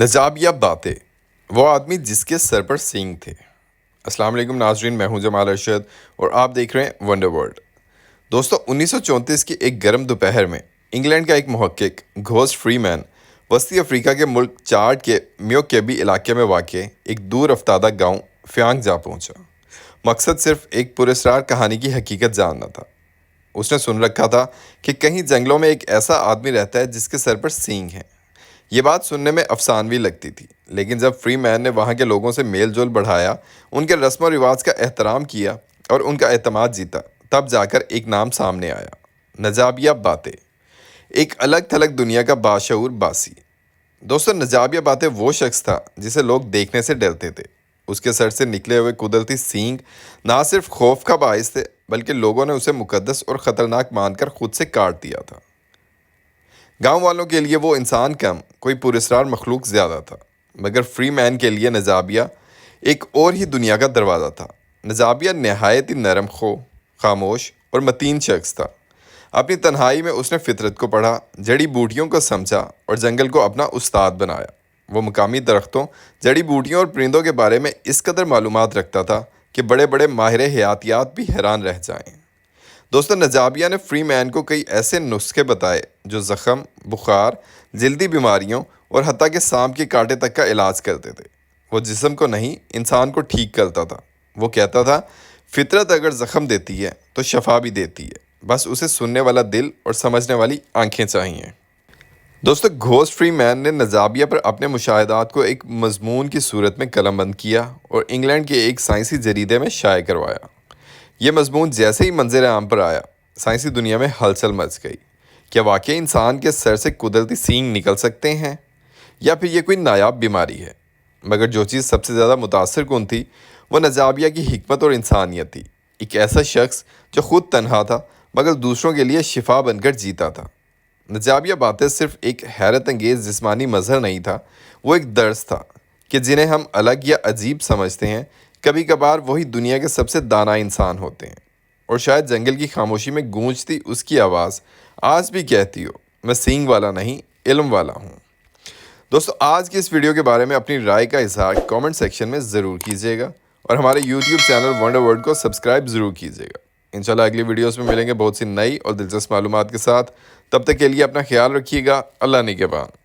نجابیہ باتیں، وہ آدمی جس کے سر پر سینگ تھے۔ السلام علیکم ناظرین، میں ہوں جمال ارشد اور آپ دیکھ رہے ہیں ونڈر ورلڈ۔ دوستو 1934 کی ایک گرم دوپہر میں انگلینڈ کا ایک محقق گھوسٹ فری مین وسطی افریقہ کے ملک چاڈ کے میوکیبی علاقے میں واقع ایک دور افتادہ گاؤں فیانگ جا پہنچا۔ مقصد صرف ایک پراسرار کہانی کی حقیقت جاننا تھا۔ اس نے سن رکھا تھا کہ کہیں جنگلوں میں ایک ایسا آدمی رہتا ہے جس کے سر پر سینگ ہیں۔ یہ بات سننے میں افسانوی لگتی تھی، لیکن جب فری مین نے وہاں کے لوگوں سے میل جول بڑھایا، ان کے رسم و رواج کا احترام کیا اور ان کا اعتماد جیتا، تب جا کر ایک نام سامنے آیا: نجابیہ باتیں، ایک الگ تھلگ دنیا کا باشعور باسی۔ دوستو نجابیہ باتیں وہ شخص تھا جسے لوگ دیکھنے سے ڈرتے تھے۔ اس کے سر سے نکلے ہوئے قدرتی سینگ نہ صرف خوف کا باعث تھے، بلکہ لوگوں نے اسے مقدس اور خطرناک مان کر خود سے کاٹ دیا تھا۔ گاؤں والوں کے لیے وہ انسان کم، کوئی پراسرار مخلوق زیادہ تھا، مگر فری مین کے لیے نجابیہ ایک اور ہی دنیا کا دروازہ تھا۔ نجابیہ نہایت ہی نرم خو، خاموش اور متین شخص تھا۔ اپنی تنہائی میں اس نے فطرت کو پڑھا، جڑی بوٹیوں کو سمجھا اور جنگل کو اپنا استاد بنایا۔ وہ مقامی درختوں، جڑی بوٹیوں اور پرندوں کے بارے میں اس قدر معلومات رکھتا تھا کہ بڑے بڑے ماہر حیاتیات بھی حیران رہ جائیں۔ دوستو نجابیہ نے فری مین کو کئی ایسے نسخے بتائے جو زخم، بخار، جلدی بیماریوں اور حتیٰ کہ سانپ کے کانٹے تک کا علاج کرتے تھے۔ وہ جسم کو نہیں، انسان کو ٹھیک کرتا تھا۔ وہ کہتا تھا، فطرت اگر زخم دیتی ہے تو شفا بھی دیتی ہے، بس اسے سننے والا دل اور سمجھنے والی آنکھیں چاہیے۔ دوستو گھوسٹ فری مین نے نجابیہ پر اپنے مشاہدات کو ایک مضمون کی صورت میں قلم بند کیا اور انگلینڈ کے ایک سائنسی جریدے میں شائع کروایا۔ یہ مضمون جیسے ہی منظر عام پر آیا، سائنسی دنیا میں ہلچل مچ گئی۔ کیا واقعی انسان کے سر سے قدرتی سینگ نکل سکتے ہیں، یا پھر یہ کوئی نایاب بیماری ہے؟ مگر جو چیز سب سے زیادہ متاثر کن تھی وہ نجابیہ کی حکمت اور انسانیت تھی۔ ایک ایسا شخص جو خود تنہا تھا مگر دوسروں کے لیے شفا بن کر جیتا تھا۔ نجابیہ باتیں صرف ایک حیرت انگیز جسمانی مظہر نہیں تھا، وہ ایک درس تھا کہ جنہیں ہم الگ یا عجیب سمجھتے ہیں، کبھی کبھار وہی دنیا کے سب سے دانا انسان ہوتے ہیں۔ اور شاید جنگل کی خاموشی میں گونجتی اس کی آواز آج بھی کہتی ہو، میں سینگ والا نہیں، علم والا ہوں۔ دوستو آج کی اس ویڈیو کے بارے میں اپنی رائے کا اظہار کامنٹ سیکشن میں ضرور کیجیے گا اور ہمارے یوٹیوب چینل ونڈر ورلڈ کو سبسکرائب ضرور کیجیے گا۔ انشاءاللہ اگلی ویڈیوز میں ملیں گے بہت سی نئی اور دلچسپ معلومات کے ساتھ۔ تب تک کے لیے اپنا خیال رکھیے گا۔ اللہ نگہبان۔